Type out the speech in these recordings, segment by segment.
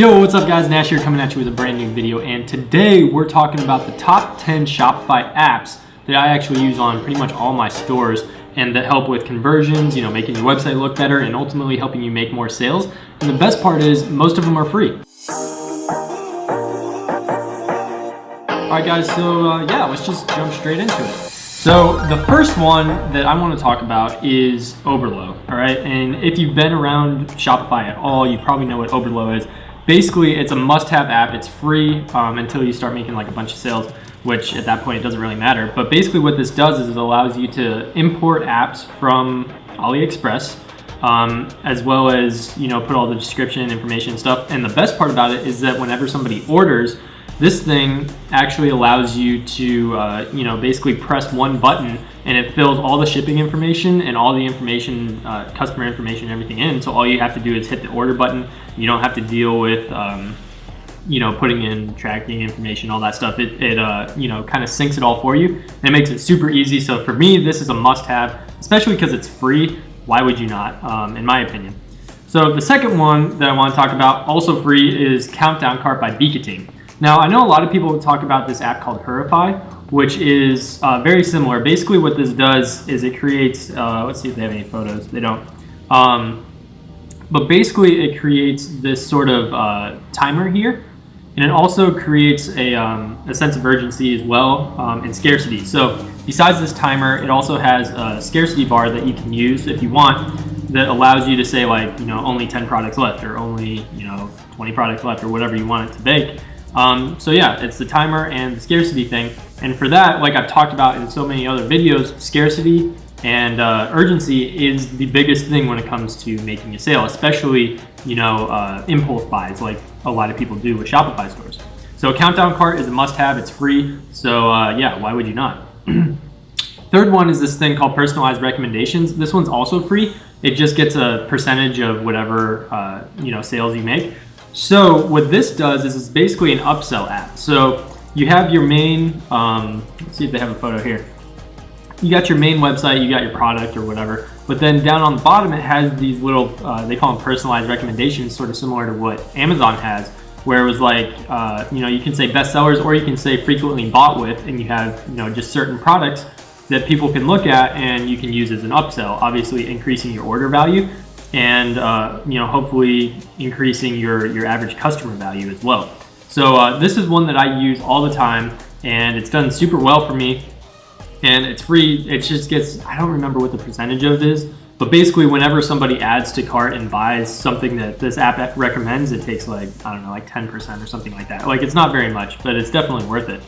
Yo, what's up guys? Nash here coming at you with a brand new video, and today we're talking about the top 10 Shopify apps that I actually use on pretty much all my stores and that help with conversions, making your website look better and ultimately helping you make more sales. And the best part is most of them are free. Alright guys, so let's just jump straight into it. So the first one that I want to talk about is Oberlo, alright? And if you've been around Shopify at all, you probably know what Oberlo is. Basically, it's a must-have app. It's free until you start making like a bunch of sales, which at that point it doesn't really matter. But basically what this does is it allows you to import apps from AliExpress, as well as put all the description information and stuff. And the best part about it is that whenever somebody orders, this thing actually allows you to basically press one button and it fills all the shipping information and all the information, customer information, everything in. So all you have to do is hit the order button. You don't have to deal with putting in tracking information, all that stuff. It kind of syncs it all for you and it makes it super easy. So for me, this is a must-have, especially because it's free. Why would you not, in my opinion? So the second one that I want to talk about, also free, is Countdown Cart by Beeketing. Now, I know a lot of people talk about this app called Shopify, which is very similar. Basically, what this does is it creates, let's see if they have any photos. They don't. But basically, it creates this sort of timer here. And it also creates a sense of urgency as well, and scarcity. So besides this timer, it also has a scarcity bar that you can use if you want that allows you to say like, only 10 products left or only, 20 products left or whatever you want it to bake. So yeah, it's the timer and the scarcity thing. And for that, like I've talked about in so many other videos, scarcity and urgency is the biggest thing when it comes to making a sale, especially, impulse buys like a lot of people do with Shopify stores. So Countdown Cart is a must-have, it's free. So why would you not? Third one is this thing called Personalized Recommendations. This one's also free. It just gets a percentage of whatever, sales you make. So what this does is it's basically an upsell app. So you have your main, let's see if they have a photo here. You got your main website, you got your product or whatever, but then down on the bottom it has these little, they call them personalized recommendations, sort of similar to what Amazon has, where it was like, you can say bestsellers or you can say frequently bought with, and you have, just certain products that people can look at and you can use as an upsell, obviously increasing your order value and hopefully increasing your average customer value as well. So this is one that I use all the time and it's done super well for me and it's free. It just gets, I don't remember what the percentage of it is, but basically whenever somebody adds to cart and buys something that this app recommends, it takes like, I don't know, like 10% or something like that. Like it's not very much, but it's definitely worth it.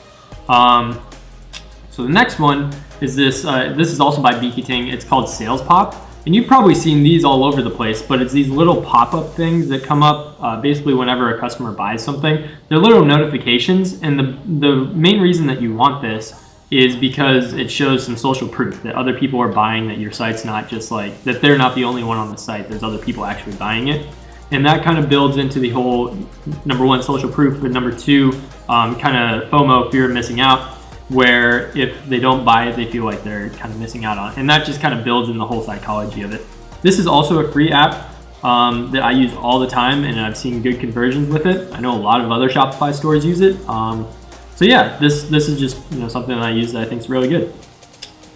So the next one is this is also by Beeketing. It's called Sales Pop. And you've probably seen these all over the place, but it's these little pop-up things that come up basically whenever a customer buys something. They're little notifications, and the main reason that you want this is because it shows some social proof that other people are buying, that your site's not just like, that they're not the only one on the site, there's other people actually buying it. And that kind of builds into the whole, number one, social proof, but number two, kind of FOMO, fear of missing out, where if they don't buy it, they feel like they're kind of missing out on it. And that just kind of builds in the whole psychology of it. This is also a free app that I use all the time, and I've seen good conversions with it. I know a lot of other Shopify stores use it. So yeah, this is just something that I use that I think is really good.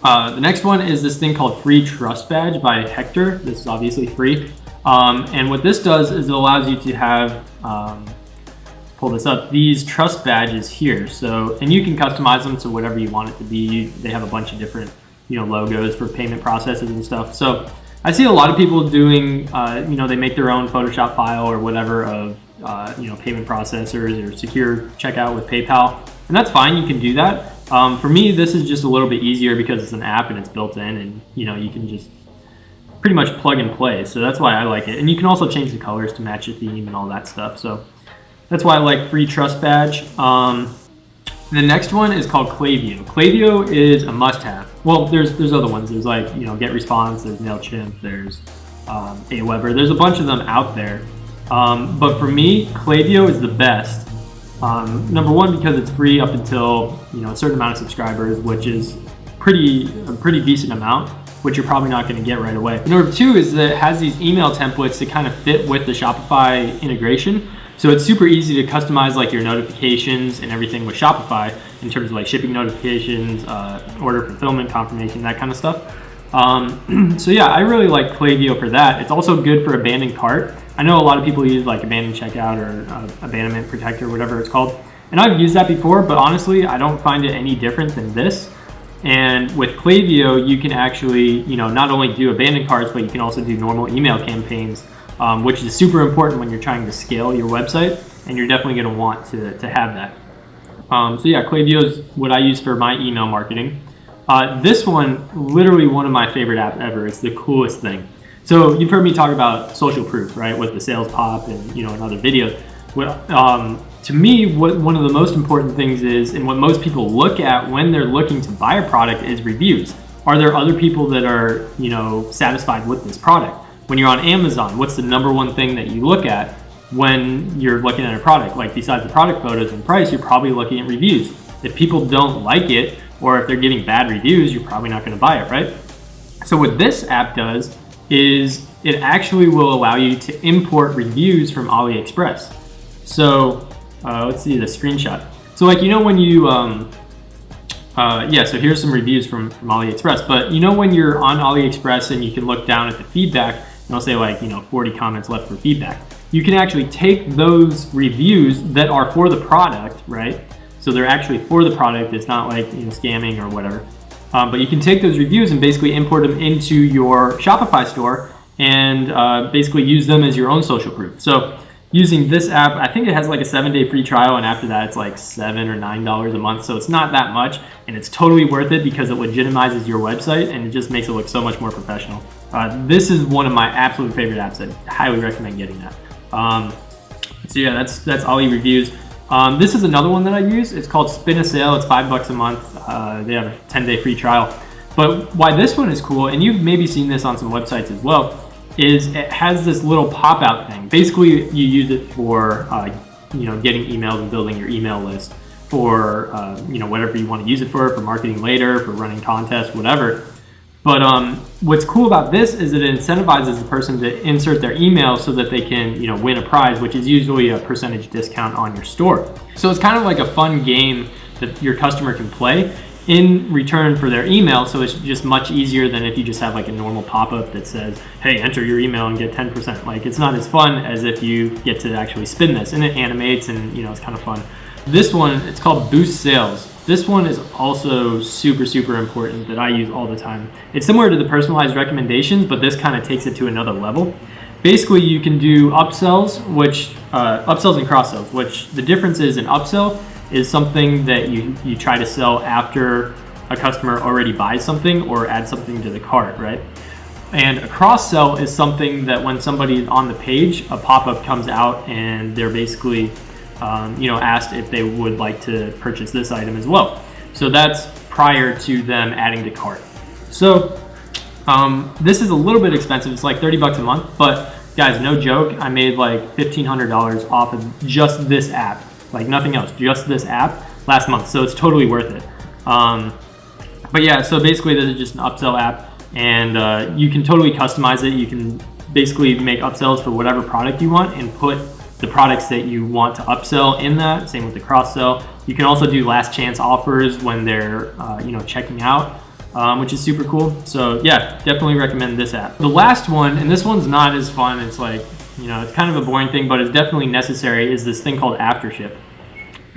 The next one is this thing called Free Trust Badge by Hector. This is obviously free. And what this does is it allows you to have, pull this up, these trust badges here. So, and you can customize them to whatever you want it to be. They have a bunch of different, logos for payment processes and stuff. So I see a lot of people doing, they make their own Photoshop file or whatever of, payment processors or secure checkout with PayPal. And that's fine, you can do that. For me, this is just a little bit easier because it's an app and it's built in and, you can just pretty much plug and play. So that's why I like it. And you can also change the colors to match your theme and all that stuff. So that's why I like Free Trust Badge. The next one is called Klaviyo. Klaviyo is a must-have. Well, there's other ones. There's like, GetResponse, there's MailChimp, there's Aweber. There's a bunch of them out there. But for me, Klaviyo is the best. Number one, because it's free up until, a certain amount of subscribers, which is a pretty decent amount, which you're probably not going to get right away. And number two is that it has these email templates that kind of fit with the Shopify integration. So it's super easy to customize like your notifications and everything with Shopify in terms of like shipping notifications, order fulfillment confirmation, that kind of stuff. So yeah, I really like Klaviyo for that. It's also good for abandoned cart. I know a lot of people use like abandoned checkout or abandonment protector, whatever it's called. And I've used that before, but honestly, I don't find it any different than this. And with Klaviyo, you can actually, not only do abandoned carts, but you can also do normal email campaigns, which is super important when you're trying to scale your website, and you're definitely going to want to have that. So yeah, Klaviyo is what I use for my email marketing. This one, literally one of my favorite apps ever. It's the coolest thing. So you've heard me talk about social proof, right, with the sales pop and in other videos. Well, to me, what one of the most important things is, and what most people look at when they're looking to buy a product, is reviews. Are there other people that are satisfied with this product? When you're on Amazon, what's the number one thing that you look at when you're looking at a product? Like besides the product photos and price, you're probably looking at reviews. If people don't like it, or if they're getting bad reviews, you're probably not going to buy it, right? So what this app does is it actually will allow you to import reviews from AliExpress. So let's see the screenshot. So like, when you, so here's some reviews from AliExpress, but when you're on AliExpress and you can look down at the feedback, and it'll say like, 40 comments left for feedback. You can actually take those reviews that are for the product, right? So they're actually for the product. It's not like scamming or whatever. But you can take those reviews and basically import them into your Shopify store and basically use them as your own social proof. So using this app, I think it has like a 7-day free trial, and after that it's like $7 or $9 a month. So it's not that much, and it's totally worth it because it legitimizes your website and it just makes it look so much more professional. This is one of my absolute favorite apps. I highly recommend getting that. So yeah, that's Ali Reviews. This is another one that I use. It's called Spin a Sale. It's $5 a month. They have a 10-day free trial. But why this one is cool, and you've maybe seen this on some websites as well, is it has this little pop-out thing. Basically, you use it for getting emails and building your email list for whatever you want to use it for marketing later, for running contests, whatever. But what's cool about this is it incentivizes the person to insert their email so that they can win a prize, which is usually a percentage discount on your store. So it's kind of like a fun game that your customer can play in return for their email. So it's just much easier than if you just have like a normal pop-up that says, hey, enter your email and get 10%. Like, it's not as fun as if you get to actually spin this, and it animates, and it's kind of fun. This one, it's called Boost Sales. This one is also super, super important that I use all the time. It's similar to the personalized recommendations, but this kind of takes it to another level. Basically, you can do upsells, upsells and cross sells, which the difference is, an upsell is something that you try to sell after a customer already buys something or adds something to the cart, right? And a cross sell is something that when somebody is on the page, a pop-up comes out and they're basically asked if they would like to purchase this item as well. So that's prior to them adding to cart. So this is a little bit expensive. It's like $30 a month, but guys, no joke, I made like $1,500 off of just this app, like nothing else, just this app last month. So it's totally worth it. But yeah, so basically this is just an upsell app, and you can totally customize it. You can basically make upsells for whatever product you want and put the products that you want to upsell in that. Same with the cross sell. You can also do last chance offers when they're checking out, which is super cool. So yeah, definitely recommend this app. The last one, and this one's not as fun, it's like, it's kind of a boring thing, but it's definitely necessary, is this thing called AfterShip.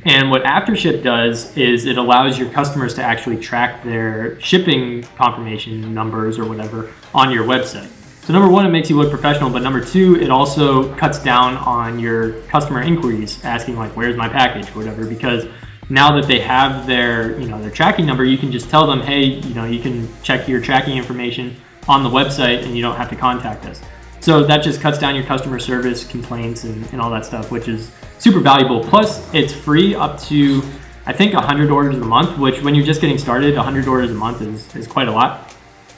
And what AfterShip does is it allows your customers to actually track their shipping confirmation numbers or whatever on your website. So number one, it makes you look professional, but number two, it also cuts down on your customer inquiries asking like, where's my package or whatever, because now that they have their, their tracking number, you can just tell them, hey, you can check your tracking information on the website and you don't have to contact us. So that just cuts down your customer service complaints and all that stuff, which is super valuable. Plus it's free up to, I think, 100 orders a month, which when you're just getting started, 100 orders a month is quite a lot.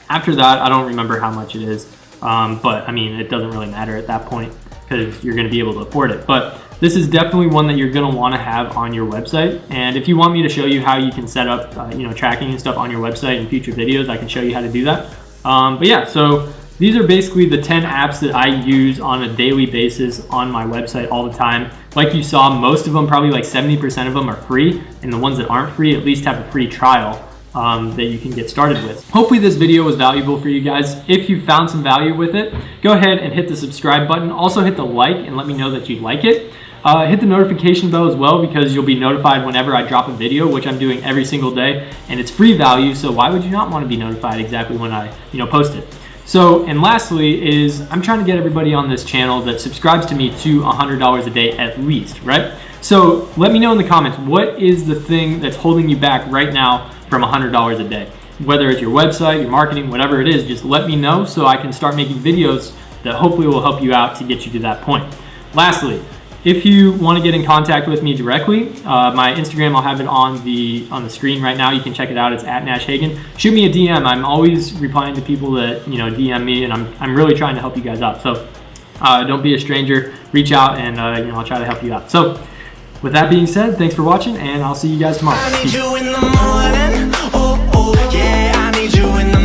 After that, I don't remember how much it is. But I mean, it doesn't really matter at that point because you're going to be able to afford it. But this is definitely one that you're going to want to have on your website. And if you want me to show you how you can set up, tracking and stuff on your website in future videos, I can show you how to do that. But yeah, so These are basically the 10 apps that I use on a daily basis on my website all the time. Like you saw, most of them, probably like 70% of them are free, and the ones that aren't free at least have a free trial that you can get started with. Hopefully this video was valuable for you guys. If you found some value with it, go ahead and hit the subscribe button. Also hit the like and let me know that you like it. Hit the notification bell as well, because you'll be notified whenever I drop a video, which I'm doing every single day, and it's free value, so why would you not want to be notified exactly when I post it? So, and lastly is, I'm trying to get everybody on this channel that subscribes to me to $100 a day at least, right? So let me know in the comments, what is the thing that's holding you back right now from $100 a day? Whether it's your website, your marketing, whatever it is, just let me know so I can start making videos that hopefully will help you out to get you to that point. Lastly, if you want to get in contact with me directly, my Instagram, I'll have it on the screen right now. You can check it out. It's @NashHagen. Shoot me a DM. I'm always replying to people that DM me, and I'm really trying to help you guys out. So don't be a stranger. Reach out, and I'll try to help you out. So with that being said, thanks for watching, and I'll see you guys tomorrow. I need you in the morning. Oh, yeah, I need you in the